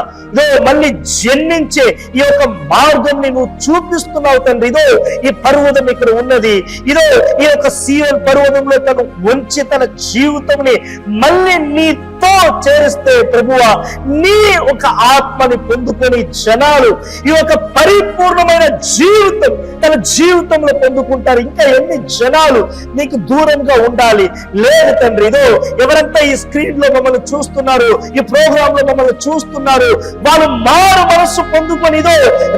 మళ్ళీ జన్మించే ఈ యొక్క మార్గం నువ్వు చూపిస్తున్నావు తండ్రి. ఈ పర్వతం ఇక్కడ ఉన్నది, ఈ యొక్క సియోన్ పర్వతంలో తను వంచి తన జీవితంని మళ్ళీ నీతో చేరిస్తే ప్రభువా, నీ ఒక ఆత్మని పొందుకొని జనాలు ఈ యొక్క పరిపూర్ణమైన జీవితం తన జీవితంలో పొందుకుంటారు. ఇంకా ఎన్ని జనాలు నీకు దూరంగా ఉండాలి? లేదు తండ్రి, ఎవరంతా ఈ స్క్రీన్ లో మమ్మల్ని చూస్తున్నారు, ఈ ప్రోగ్రామ్ లో మమ్మల్ని చూస్తున్నారు, వాళ్ళు మారు మనస్సు పొందుకొని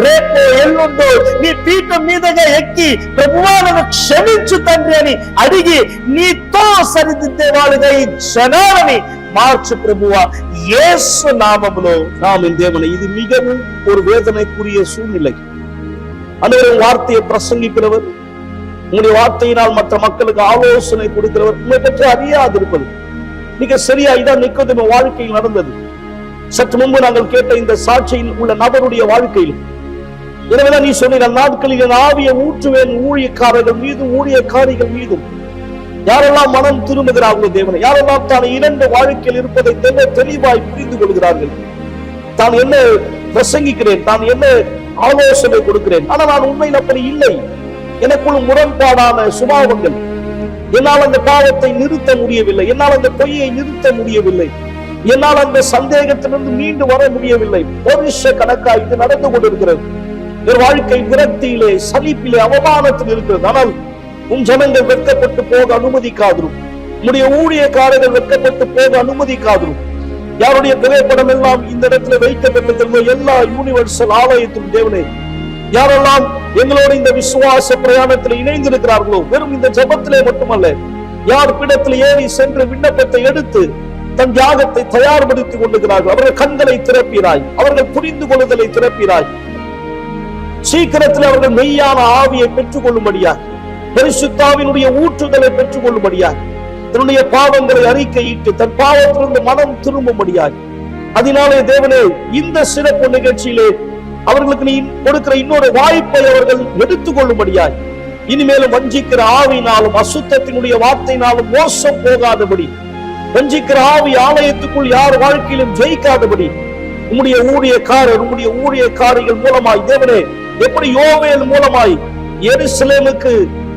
రేపు ఎల్లుండో నీ పీఠం మీదగా ఎక్కి ప్రభువా నన్ను క్షమించు తండ్రి అని అడిగి నీతో సరిదిద్దే వాళ్ళుగా ఈ జనాలని மார்ச்சு பிரபுவா, இயேசு நாமமுலோ. ஆமென் தேவனே, இது மிகவும் ஒரு வேதனைக்குரிய சூழ்நிலை. அன்றைய வார்த்தையை பிரசங்கிக்கிறவர், உங்களுடைய வார்த்தையினால் மற்ற மக்களுக்கு ஆலோசனை கொடுக்கிறவர், உங்களை பற்றி அறியாதிருப்பது மிக சரியா இதான் நிக்கோதேமு வாழ்க்கையில் நடந்தது. சற்று முன்பு நாங்கள் கேட்ட இந்த சாட்சியில் உள்ள நபருடைய வாழ்க்கையில் எனவேதான் நீ சொன்ன நாட்களில் என் ஆவியை ஊற்றுவேன் ஊழியக்காரர்கள் மீதும் ஊழியக்காரிகள் மீதும். யாரெல்லாம் மனம் திரும்புகிறார்களோ தேவனை, யாரெல்லாம் தான் இரண்டு வாழ்க்கையில் இருப்பதை தெளிவாய் புரிந்து கொள்கிறார்கள், தான் என்ன பிரசங்கிக்கிறேன், தான் என்ன ஆலோசனை கொடுக்கிறேன், ஆனால் நான் உண்மையில் அப்படி இல்லை, எனக்குள் முரண்பாடான சுபாவங்கள், என்னால் அந்த பாவத்தை நிறுத்த முடியவில்லை, என்னால் அந்த பொய்யை நிறுத்த முடியவில்லை, என்னால் அந்த சந்தேகத்திலிருந்து மீண்டு வர முடியவில்லை. வருஷ கணக்காக இது நடந்து கொண்டிருக்கிறது. என் வாழ்க்கை விரக்தியிலே, சலிப்பிலே, அவமானத்தில் இருக்கிறது. ஆனால் உன் ஜனங்கள் வெட்கப்பட்டு போக அனுமதிக்காதரும், உன்னுடைய ஊழியக்காரர்கள் வெட்கப்பட்டு போக அனுமதிக்காதரும். யாருடைய திரைப்படம் எல்லாம் இந்த இடத்துல வைக்கப்பட்டிருக்கிறதோ எல்லா யூனிவர்சல் ஆலயத்தின் தேவனே, யாரெல்லாம் எங்களோட இந்த விசுவாச பிரயாணத்தில் இணைந்திருக்கிறார்களோ, வெறும் இந்த ஜபத்திலே மட்டுமல்ல, யார் பிடத்தில் ஏறி சென்று விண்ணப்பத்தை எடுத்து தன் தியாகத்தை தயார்படுத்திக் கொண்டிருக்கிறார்கள், அவர்கள் கண்களை திறப்பினாய், அவர்கள் புரிந்து கொள்ளுதலை திறப்பினாய். சீக்கிரத்தில் அவர்கள் மெய்யான ஆவியை பெற்றுக் கொள்ளும்படியாக, பரிசுத்தாவினுடைய ஊற்றுதலை பெற்றுக் கொள்ளும்படியாக, தன்னுடைய பாவங்களை அறிக்கையிட்டு தன் பாவத்திலிருந்து மனம் திரும்பும்படியாக. அதனாலே தேவனே, இந்த சிறப்பு நிகழ்ச்சியிலே அவர்களுக்கு நீ கொடுக்கிற இன்னொரு வாய்ப்பை அவர்கள் எடுத்துக் கொள்ளும்படியாக, இனிமேலும் வஞ்சிக்கிற ஆவியினாலும் அசுத்தத்தினுடைய வார்த்தையினாலும் மோசம் போகாதபடி, வஞ்சிக்கிற ஆவி ஆலயத்துக்குள் யார் வாழ்க்கையிலும் ஜெயிக்காதபடி, உம்முடைய ஊழியக்காரர் உம்முடைய ஊழியக்காரிகள் மூலமாய் தேவனே, எப்படி யோவேல் மூலமாய் எருசலேமுக்கு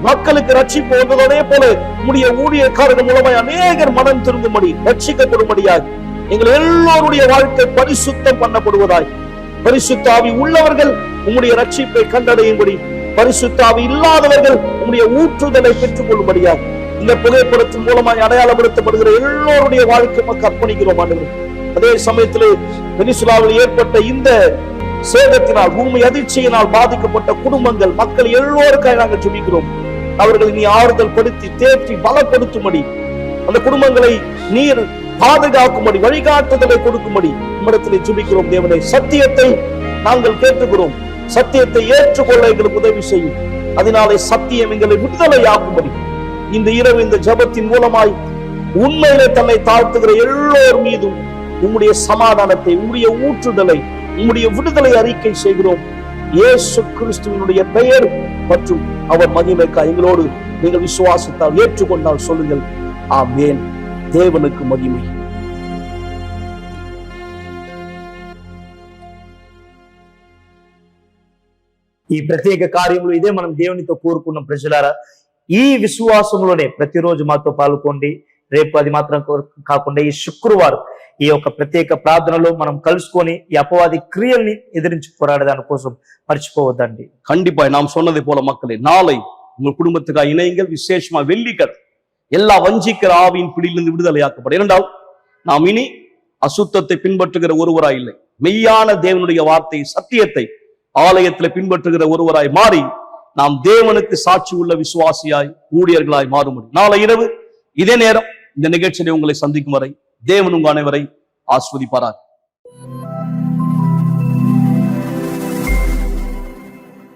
மக்களுக்கு ரட்சிப்பு வந்தது, அதே போல உம்முடைய ஊழியக்காரர்கள் மூலமாய் அநேகர் மனம் திரும்பும்படி ரட்சிக்கப்படும்படியாக எங்கள் எல்லோருடைய வாழ்க்கை பரிசுத்தம் பண்ணப்படுவதாய், பரிசுத்த ஆவி உள்ளவர்கள் உம்முடைய ரட்சிப்பை கண்டடையும்படி, பரிசுத்த ஆவி இல்லாதவர்கள் உம்முடைய ஊற்றுதலை பெற்றுக் கொள்ளும்படியாக இந்த புகைப்படத்தின் மூலமாய் அடையாளப்படுத்தப்படுகிற எல்லோருடைய வாழ்க்கை மக்கள் அர்ப்பணிக்கிறோம் ஆண்டவரே. அதே சமயத்திலே வெனிசுலாவில் ஏற்பட்ட இந்த சேதத்தினால், பூமி அதிர்ச்சியினால் பாதிக்கப்பட்ட குடும்பங்கள், மக்கள் எல்லோருக்காக நாங்கள் ஜெபிக்கிறோம். அவர்களை நீ ஆறுதல் படுத்தி தேற்றி பலப்படுத்தும்படி, அந்த குடும்பங்களை நீர் பாதுகாக்கும்படி, வழிகாட்டுதலை கொடுக்கும்படி உம்மிடத்திலே ஜெபிக்கிறோம் தேவனே. சத்தியத்தை நாங்கள் கேட்டுக்கிறோம், சத்தியத்தை ஏற்றுக்கொள்ள எங்களுக்கு உதவி செய்யும். அதனாலே சத்தியம் எங்களை விடுதலை ஆக்கும்படி இந்த இரவு இந்த ஜபத்தின் மூலமாய் உண்மையிலே தன்னை தாழ்த்துகிற எல்லோர் மீதும் உம்முடைய சமாதானத்தை, உம்முடைய ஊற்றுதலை, உம்முடைய விடுதலை அறிக்கை செய்கிறோம். இயேசு கிறிஸ்துவினுடைய பெயர் மற்றும் அவர் மகிமைக்கா எங்களோடு நீங்கள் விசுவாசத்தால் ஏற்றுக்கொண்டால் சொல்லுங்கள், ஆமென். தேவனுக்கு மகிமை. ఈ ప్రత్యేక కార్యములు ఇదే మనం దేవునితో కోరుకున్న ప్రజలారా, ఈ విశ్వాసంలోనే ప్రతిరోజు మాతో పాల్గొండి. రేపు అది మాత్రం కాకుండా ఈ శుక్రవారం ఈ యొక్క ప్రత్యేక ప్రార్థనలో మనం కలుసుకొని ఈ అపవాది క్రియల్ని ఎదిరించి పోరాడదాని కోసం మర్చిపోవద్దండి. கண்டிப்பா நாம் சொன்னதை போல மக்களே, நாளை உங்கள் குடும்பத்துக்காக இணையுங்கள். விசேஷமா வெள்ளிக்கிழமை எல்லா வஞ்சிக்கிற ஆவியின் பிடியிலிருந்து விடுதலையாக்கப்படும். இரண்டாவது, நாம் இனி அசுத்தத்தை பின்பற்றுகிற ஒருவராய் இல்லை, மெய்யான தேவனுடைய வார்த்தை சத்தியத்தை ஆலயத்தில் பின்பற்றுகிற ஒருவராய் மாறி நாம் தேவனுக்கு சாட்சி உள்ள விசுவாசியாய் ஊழியர்களாய் மாற முடியும். நாளை இரவு இதே நேரம் இந்த நிகழ்ச்சியை உங்களை சந்திக்கும் வரை தேவன் உங்கள் அனைவரை ஆஸ்வதிப்பாரார்.